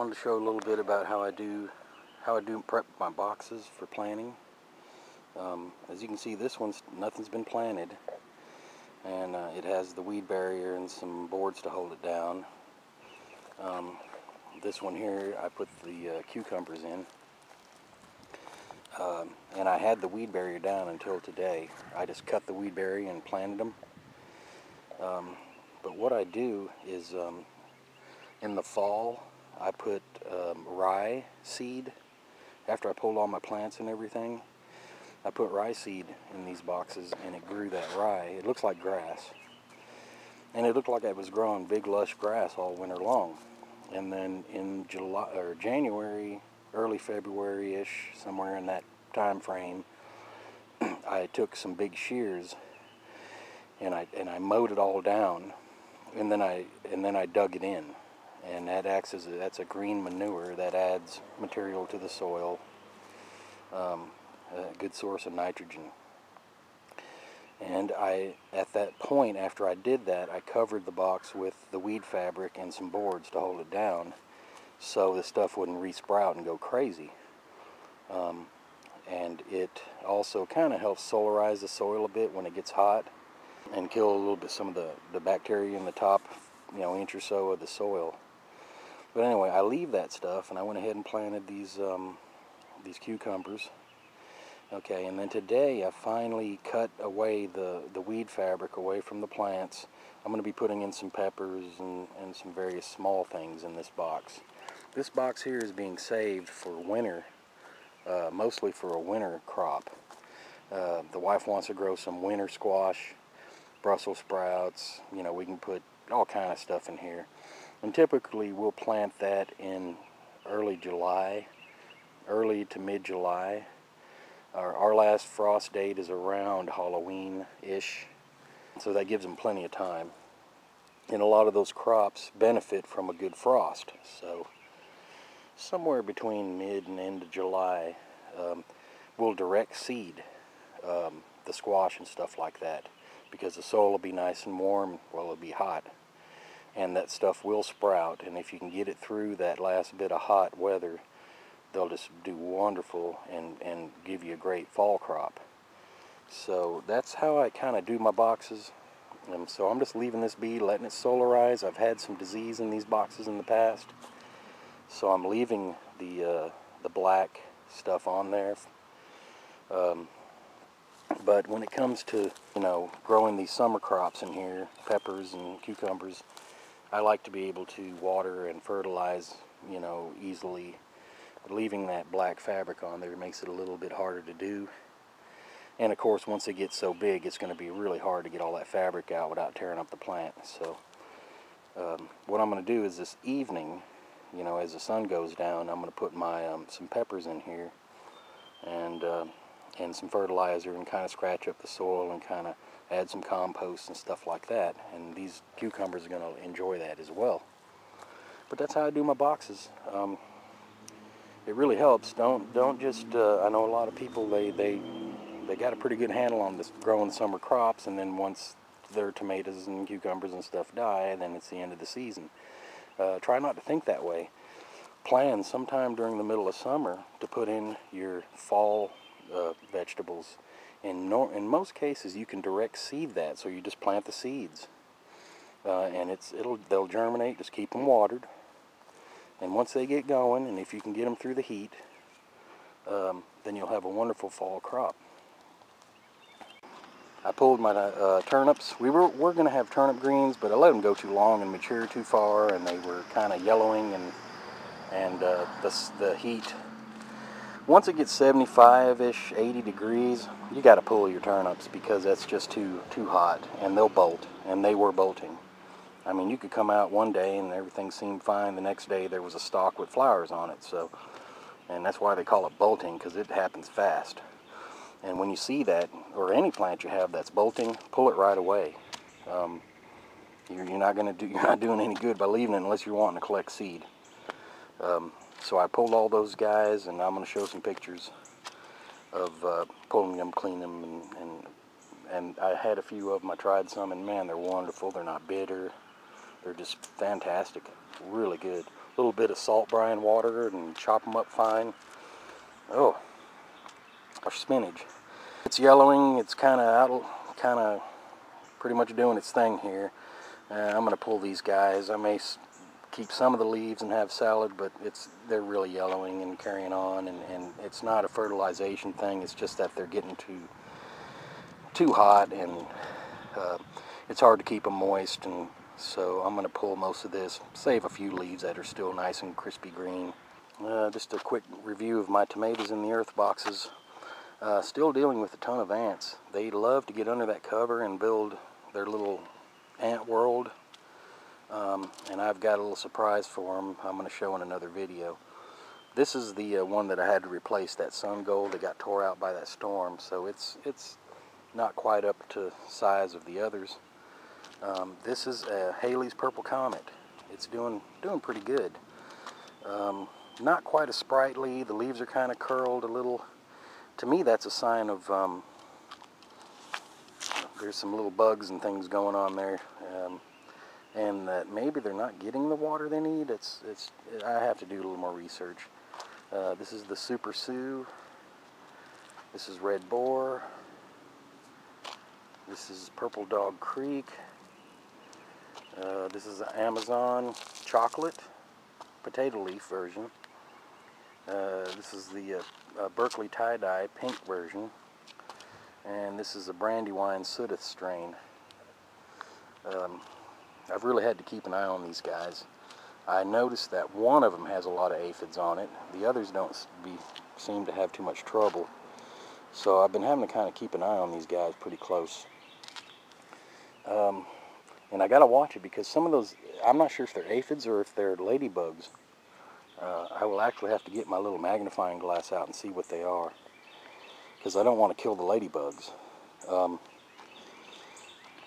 wanted to show a little bit about how I do prep my boxes for planting. As you can see, this one's nothing's been planted, and it has the weed barrier and some boards to hold it down. This one here, I put the cucumbers in, and I had the weed barrier down until today. I just cut the weed barrier and planted them. But what I do is, in the fall, I put rye seed. After I pulled all my plants and everything, I put rye seed in these boxes, and it grew that rye. It looks like grass, and it looked like it was growing big lush grass all winter long. And then in July or January, early February-ish, somewhere in that time frame, I took some big shears and I mowed it all down, and then I dug it in, and that acts as that's a green manure that adds material to the soil, a good source of nitrogen. And at that point, after I did that, I covered the box with the weed fabric and some boards to hold it down, so the stuff wouldn't resprout and go crazy. And it also kind of helps solarize the soil a bit when it gets hot, and kill a little bit some of the bacteria in the top, inch or so of the soil. But anyway, I leave that stuff, and I went ahead and planted these cucumbers. Okay, and then today I finally cut away the weed fabric away from the plants. I'm going to be putting in some peppers and some various small things in this box. This box here is being saved for winter, mostly for a winter crop. The wife wants to grow some winter squash, Brussels sprouts. We can put all kind of stuff in here. And typically we'll plant that in early July, early to mid-July. Our last frost date is around Halloween-ish, so that gives them plenty of time. And a lot of those crops benefit from a good frost. So somewhere between mid and end of July, we'll direct seed the squash and stuff like that, because the soil will be nice and warm while it'll be hot, and that stuff will sprout. And if you can get it through that last bit of hot weather, they'll just do wonderful and give you a great fall crop. So that's how I kind of do my boxes. And so I'm just leaving this be, letting it solarize. I've had some disease in these boxes in the past, so I'm leaving the black stuff on there. But when it comes to growing these summer crops in here, peppers and cucumbers, I like to be able to water and fertilize easily. Leaving that black fabric on there makes it a little bit harder to do. And of course, once it gets so big, it's going to be really hard to get all that fabric out without tearing up the plant. So what I'm going to do is this evening, as the sun goes down, I'm going to put my some peppers in here and some fertilizer, and kind of scratch up the soil and kind of add some compost and stuff like that. And these cucumbers are going to enjoy that as well. But that's how I do my boxes. It really helps. Don't just. I know a lot of people they got a pretty good handle on this growing summer crops, and then once their tomatoes and cucumbers and stuff die, then it's the end of the season. Try not to think that way. Plan sometime during the middle of summer to put in your fall vegetables. In most cases, you can direct seed that, so you just plant the seeds, and they'll germinate. Just keep them watered. And once they get going, and if you can get them through the heat, then you'll have a wonderful fall crop. I pulled my turnips. We were going to have turnip greens, but I let them go too long and mature too far, and they were kind of yellowing, and the heat. Once it gets 75-ish, 80 degrees, you got to pull your turnips, because that's just too hot, and they'll bolt, and they were bolting. I mean, you could come out one day and everything seemed fine. The next day there was a stalk with flowers on it. And that's why they call it bolting, because it happens fast. And when you see that, or any plant you have that's bolting, pull it right away. You're not doing any good by leaving it unless you're wanting to collect seed. So I pulled all those guys, and I'm going to show some pictures of pulling them, cleaning them, and I had a few of them. I tried some, and man, they're wonderful. They're not bitter. They're just fantastic, really good. little bit of salt brine water and chop them up fine. Oh, our spinach. It's yellowing. It's kind of pretty much doing its thing here. I'm going to pull these guys. I may keep some of the leaves and have salad, but they're really yellowing and carrying on, and it's not a fertilization thing. It's just that they're getting too hot, and it's hard to keep them moist, and so I'm going to pull most of this, save a few leaves that are still nice and crispy green. Just a quick review of my tomatoes in the earth boxes. Still dealing with a ton of ants. They love to get under that cover and build their little ant world. And I've got a little surprise for them I'm going to show in another video. This is the one that I had to replace, that sun gold that got tore out by that storm, so it's not quite up to size of the others. This is a Haley's Purple Comet. It's doing pretty good. Not quite as sprightly. The leaves are kind of curled a little. To me, that's a sign of there's some little bugs and things going on there, and that maybe they're not getting the water they need. I have to do a little more research. This is the Super Sioux. This is Red Boar. This is Purple Dog Creek. This is the Amazon Chocolate potato leaf version. This is the Berkeley Tie-Dye pink version. And this is a Brandywine Sudeth strain. I've really had to keep an eye on these guys. I noticed that one of them has a lot of aphids on it. The others don't seem to have too much trouble. So I've been having to kind of keep an eye on these guys pretty close. And I gotta watch it because some of those, I'm not sure if they're aphids or if they're ladybugs. I will actually have to get my little magnifying glass out and see what they are, because I don't want to kill the ladybugs.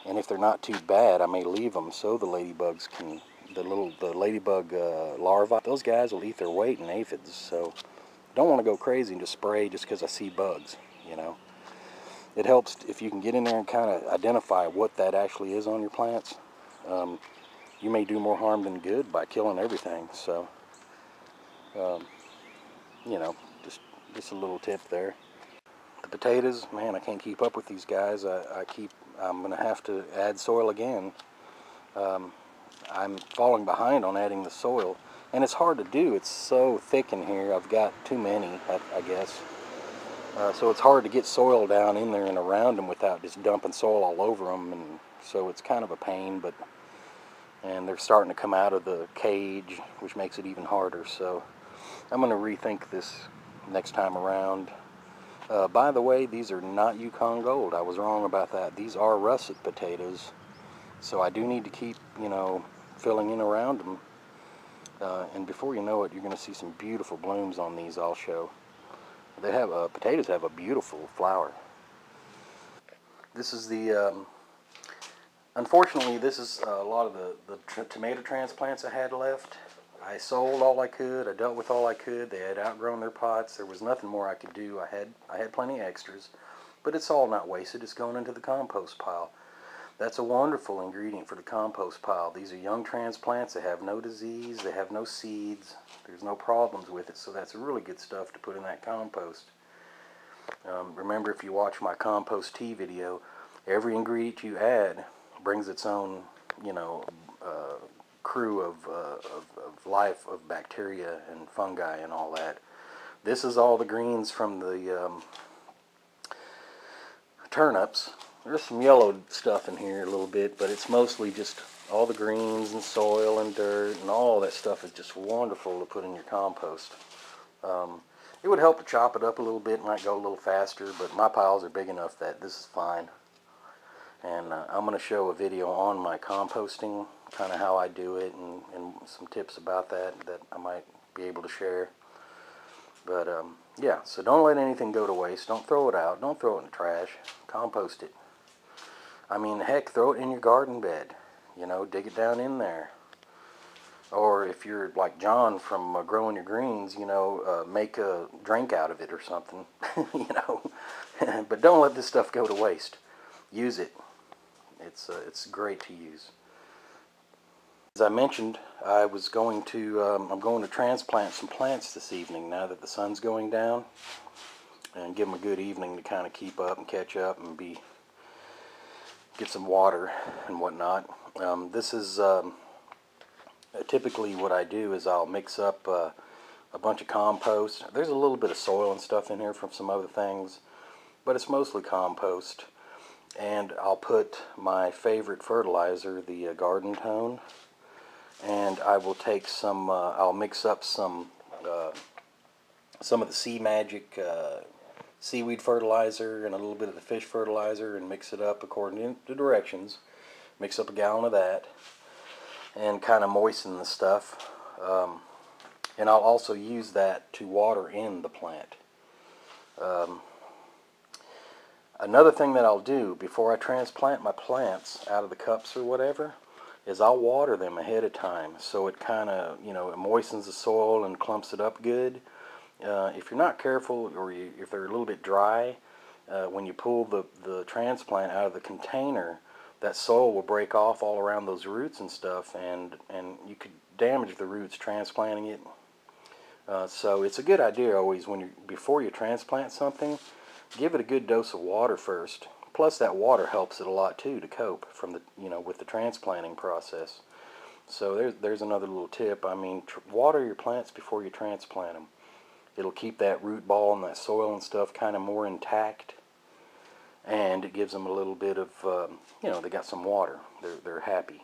And if they're not too bad, I may leave them so the ladybugs can, the ladybug larvae, those guys will eat their weight in aphids. So don't want to go crazy and just spray just because I see bugs, you know. It helps if you can get in there and kind of identify what that actually is on your plants. You may do more harm than good by killing everything. So, you know, just a little tip there. The potatoes, man, I can't keep up with these guys. I'm going to have to add soil again. I'm falling behind on adding the soil, and it's hard to do. It's so thick in here. I've got too many, I guess. So it's hard to get soil down in there and around them without just dumping soil all over them, and so it's kind of a pain. And they're starting to come out of the cage, which makes it even harder. So I'm going to rethink this next time around. By the way, these are not Yukon Gold. I was wrong about that. These are russet potatoes, so I do need to keep, you know, filling in around them. And before you know it, you're going to see some beautiful blooms on these. I'll show. They have potatoes have a beautiful flower. This is the. Unfortunately, this is a lot of the tomato transplants I had left. I sold all I could. I dealt with all I could. They had outgrown their pots. There was nothing more I could do. I had plenty of extras, but it's all not wasted. It's going into the compost pile. That's a wonderful ingredient for the compost pile. These are young transplants. They have no disease. They have no seeds. There's no problems with it, so that's really good stuff to put in that compost. Remember, if you watch my compost tea video, every ingredient you add brings its own, you know, crew of life, of bacteria and fungi and all that. This is all the greens from the turnips. There's some yellow stuff in here a little bit, but it's mostly just all the greens and soil and dirt, and all that stuff is just wonderful to put in your compost. It would help to chop it up a little bit, might go a little faster, but my piles are big enough that this is fine. And I'm going to show a video on my composting, kind of how I do it, and some tips about that I might be able to share. But yeah, so don't let anything go to waste. Don't throw it out. Don't throw it in the trash. Compost it. I mean, heck, throw it in your garden bed. You know, dig it down in there. Or if you're like John from Growing Your Greens, you know, make a drink out of it or something. You know, but don't let this stuff go to waste. Use it. It's great to use. As I mentioned, I'm going to transplant some plants this evening now that the sun's going down, and give them a good evening to kind of keep up and catch up and get some water and whatnot. This is typically what I do is I'll mix up a bunch of compost. There's a little bit of soil and stuff in here from some other things, but it's mostly compost. And I'll put my favorite fertilizer, the Garden Tone, and I will take some, I'll mix up some of the Sea Magic seaweed fertilizer and a little bit of the fish fertilizer and mix it up according to the directions. Mix up a gallon of that and kind of moisten the stuff. And I'll also use that to water in the plant. Another thing that I'll do before I transplant my plants out of the cups or whatever is I'll water them ahead of time, so it kind of, it moistens the soil and clumps it up good. If you're not careful, or if they're a little bit dry, when you pull the transplant out of the container, that soil will break off all around those roots and stuff, and you could damage the roots transplanting it. So it's a good idea always before you transplant something, give it a good dose of water first. Plus that water helps it a lot too to cope with the transplanting process. So there's another little tip. I mean, water your plants before you transplant them. It'll keep that root ball and that soil and stuff kind of more intact, and it gives them a little bit of, they got some water. They're happy.